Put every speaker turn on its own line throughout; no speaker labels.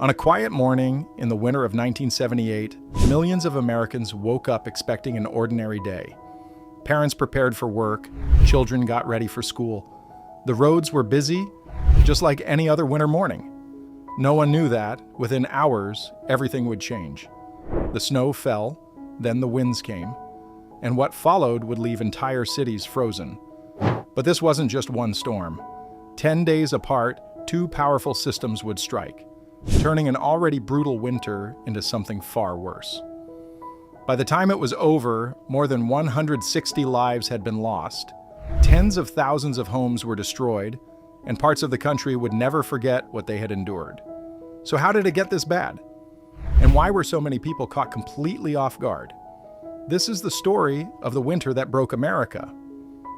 On a quiet morning in the winter of 1978, millions of Americans woke up expecting an ordinary day. Parents prepared for work, children got ready for school. The roads were busy, just like any other winter morning. No one knew that, within hours, everything would change. The snow fell, then the winds came, and what followed would leave entire cities frozen. But this wasn't just one storm. 10 days apart, two powerful systems would strike, turning an already brutal winter into something far worse. By the time it was over, more than 160 lives had been lost. Tens of thousands of homes were destroyed, and parts of the country would never forget what they had endured. So how did it get this bad? And why were so many people caught completely off guard? This is the story of the winter that broke America.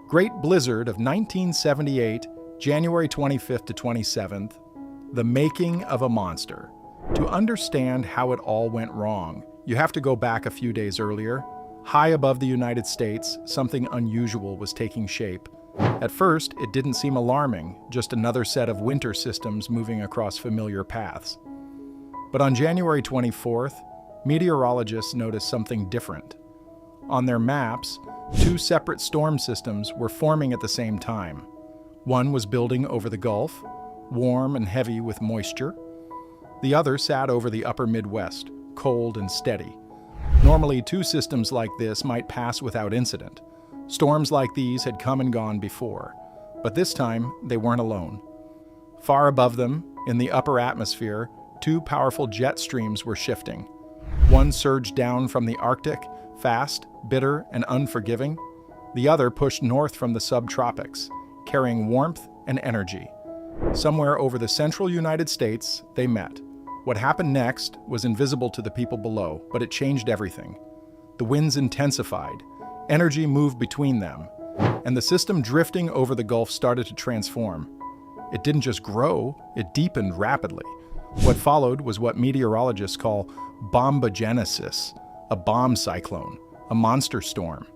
Great Blizzard of 1978, January 25th to 27th, the making of a monster. To understand how it all went wrong, you have to go back a few days earlier. High above the United States, something unusual was taking shape. At first, it didn't seem alarming, just another set of winter systems moving across familiar paths. But on January 24th, meteorologists noticed something different. On their maps, two separate storm systems were forming at the same time. One was building over the Gulf, warm and heavy with moisture. The other sat over the upper Midwest, cold and steady. Normally, two systems like this might pass without incident. Storms like these had come and gone before, but this time they weren't alone. Far above them, in the upper atmosphere, two powerful jet streams were shifting. One surged down from the Arctic, fast, bitter, and unforgiving. The other pushed north from the subtropics, carrying warmth and energy. Somewhere over the central United States, they met. What happened next was invisible to the people below, but it changed everything. The winds intensified, energy moved between them, and the system drifting over the Gulf started to transform. It didn't just grow, it deepened rapidly. What followed was what meteorologists call bombogenesis, a bomb cyclone, a monster storm.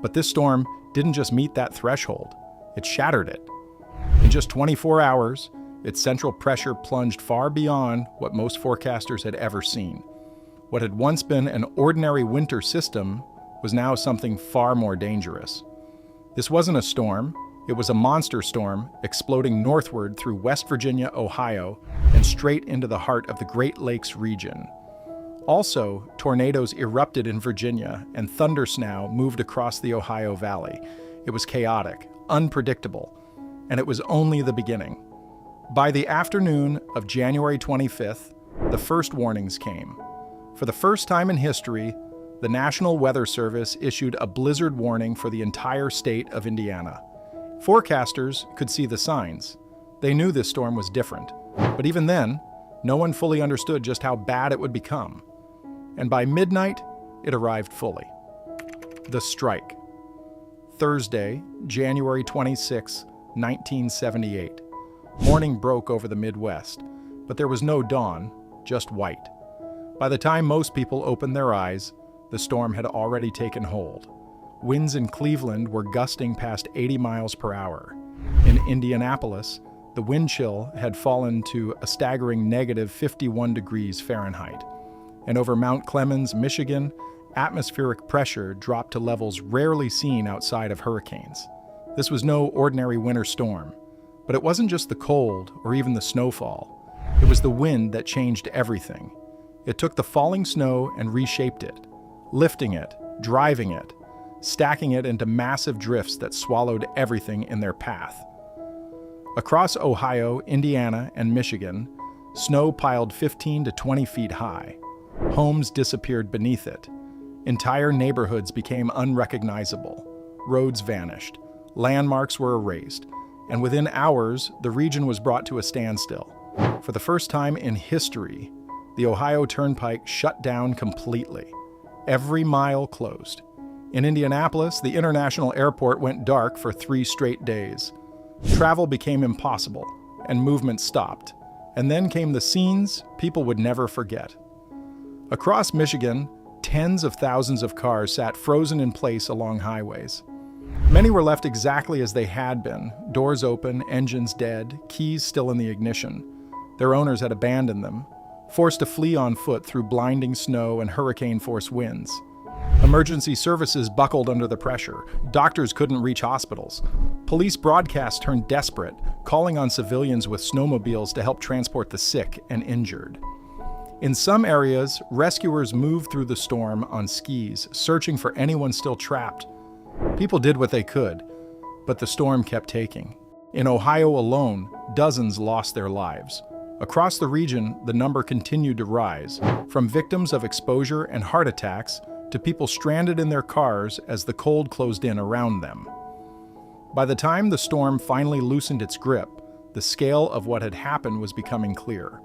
But this storm didn't just meet that threshold, it shattered it. In just 24 hours, its central pressure plunged far beyond what most forecasters had ever seen. What had once been an ordinary winter system was now something far more dangerous. This wasn't a storm, it was a monster storm exploding northward through West Virginia, Ohio, and straight into the heart of the Great Lakes region. Also, tornadoes erupted in Virginia, and thundersnow moved across the Ohio Valley. It was chaotic, unpredictable, and it was only the beginning. By the afternoon of January 25th, the first warnings came. For the first time in history, the National Weather Service issued a blizzard warning for the entire state of Indiana. Forecasters could see the signs. They knew this storm was different, but even then, no one fully understood just how bad it would become. And by midnight, it arrived fully. The strike. Thursday, January 26, 1978. Morning broke over the Midwest, but there was no dawn, just white. By the time most people opened their eyes, the storm had already taken hold. Winds in Cleveland were gusting past 80 miles per hour. In Indianapolis, the wind chill had fallen to a staggering negative 51 degrees Fahrenheit. And over Mount Clemens, Michigan, atmospheric pressure dropped to levels rarely seen outside of hurricanes. This was no ordinary winter storm. But it wasn't just the cold or even the snowfall. It was the wind that changed everything. It took the falling snow and reshaped it, lifting it, driving it, stacking it into massive drifts that swallowed everything in their path. Across Ohio, Indiana, and Michigan, snow piled 15 to 20 feet high. Homes disappeared beneath it. Entire neighborhoods became unrecognizable. Roads vanished. Landmarks were erased. And within hours, the region was brought to a standstill. For the first time in history, the Ohio Turnpike shut down completely. Every mile closed. In Indianapolis, the international airport went dark for 3 straight days. Travel became impossible, and movement stopped. And then came the scenes people would never forget. Across Michigan, tens of thousands of cars sat frozen in place along highways. Many were left exactly as they had been, doors open, engines dead, keys still in the ignition. Their owners had abandoned them. forced to flee on foot through blinding snow and hurricane-force winds. Emergency services buckled under the pressure. Doctors couldn't reach hospitals. Police broadcasts turned desperate, calling on civilians with snowmobiles to help transport the sick and injured. In some areas, rescuers moved through the storm on skis, searching for anyone still trapped. People did what they could, but the storm kept taking. In Ohio alone, dozens lost their lives. Across the region, the number continued to rise, from victims of exposure and heart attacks to people stranded in their cars as the cold closed in around them. By the time the storm finally loosened its grip, the scale of what had happened was becoming clear.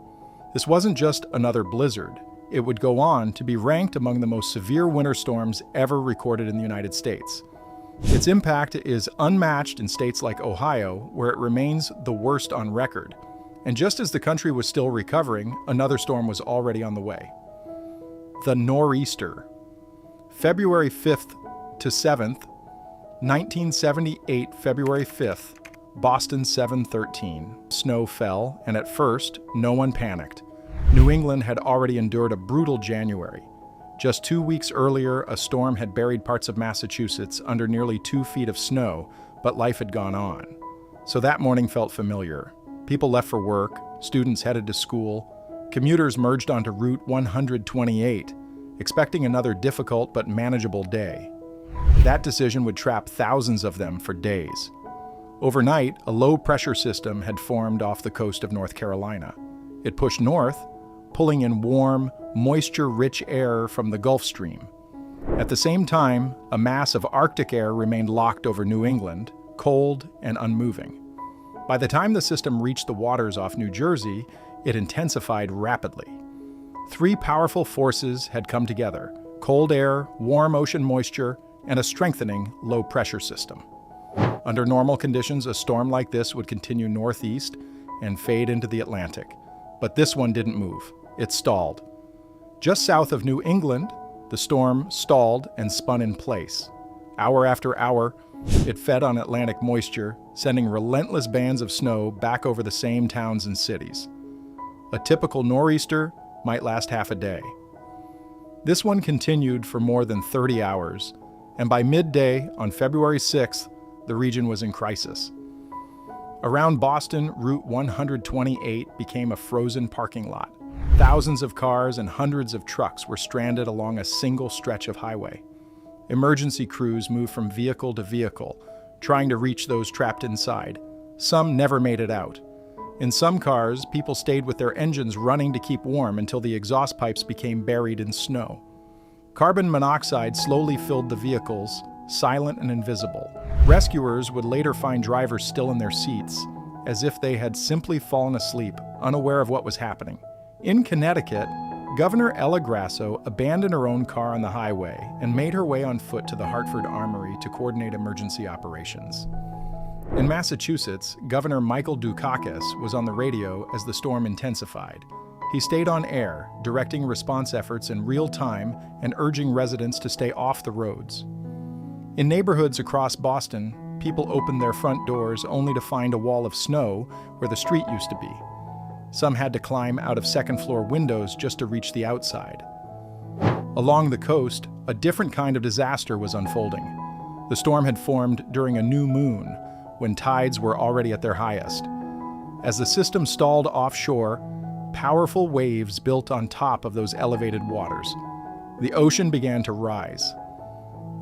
This wasn't just another blizzard. It would go on to be ranked among the most severe winter storms ever recorded in the United States. Its impact is unmatched in states like Ohio, where it remains the worst on record. And just as the country was still recovering, another storm was already on the way. The Nor'easter. February 5th to 7th, 1978, February 5th, Boston 7:13. Snow fell, and at first, no one panicked. New England had already endured a brutal January. Just 2 weeks earlier, a storm had buried parts of Massachusetts under nearly 2 feet of snow, but life had gone on. So that morning felt familiar. People left for work, students headed to school, commuters merged onto Route 128, expecting another difficult but manageable day. That decision would trap thousands of them for days. Overnight, a low-pressure system had formed off the coast of North Carolina. It pushed north, pulling in warm, moisture-rich air from the Gulf Stream. At the same time, a mass of Arctic air remained locked over New England, cold and unmoving. By the time the system reached the waters off New Jersey, it intensified rapidly. 3 powerful forces had come together: cold air, warm ocean moisture, and a strengthening low-pressure system. Under normal conditions, a storm like this would continue northeast and fade into the Atlantic. But this one didn't move. It stalled. Just south of New England, the storm stalled and spun in place. Hour after hour, it fed on Atlantic moisture, sending relentless bands of snow back over the same towns and cities. A typical nor'easter might last half a day. This one continued for more than 30 hours, and by midday on February 6th, the region was in crisis. Around Boston, Route 128 became a frozen parking lot. Thousands of cars and hundreds of trucks were stranded along a single stretch of highway. Emergency crews moved from vehicle to vehicle, trying to reach those trapped inside. Some never made it out. In some cars, people stayed with their engines running to keep warm until the exhaust pipes became buried in snow. Carbon monoxide slowly filled the vehicles, silent and invisible. Rescuers would later find drivers still in their seats, as if they had simply fallen asleep, unaware of what was happening. In Connecticut, Governor Ella Grasso abandoned her own car on the highway and made her way on foot to the Hartford Armory to coordinate emergency operations. In Massachusetts, Governor Michael Dukakis was on the radio as the storm intensified. He stayed on air, directing response efforts in real time and urging residents to stay off the roads. In neighborhoods across Boston, people opened their front doors only to find a wall of snow where the street used to be. Some had to climb out of second-floor windows just to reach the outside. Along the coast, a different kind of disaster was unfolding. The storm had formed during a new moon, when tides were already at their highest. As the system stalled offshore, powerful waves built on top of those elevated waters. The ocean began to rise.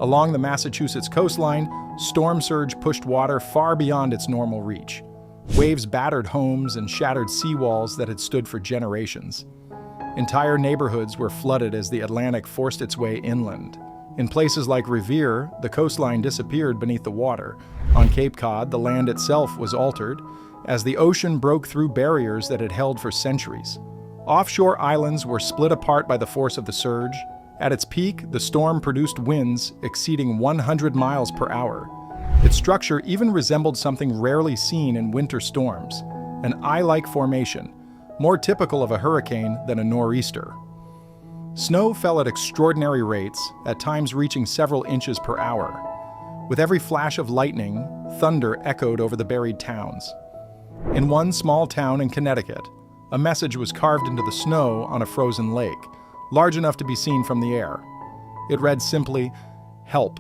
Along the Massachusetts coastline, storm surge pushed water far beyond its normal reach. Waves battered homes and shattered seawalls that had stood for generations. Entire neighborhoods were flooded as the Atlantic forced its way inland. In places like Revere, the coastline disappeared beneath the water. On Cape Cod, the land itself was altered as the ocean broke through barriers that had held for centuries. Offshore islands were split apart by the force of the surge. At its peak, the storm produced winds exceeding 100 miles per hour. Its structure even resembled something rarely seen in winter storms, an eye-like formation, more typical of a hurricane than a nor'easter. Snow fell at extraordinary rates, at times reaching several inches per hour. With every flash of lightning, thunder echoed over the buried towns. In one small town in Connecticut, A message was carved into the snow on a frozen lake, large enough to be seen from the air. It read simply, "Help,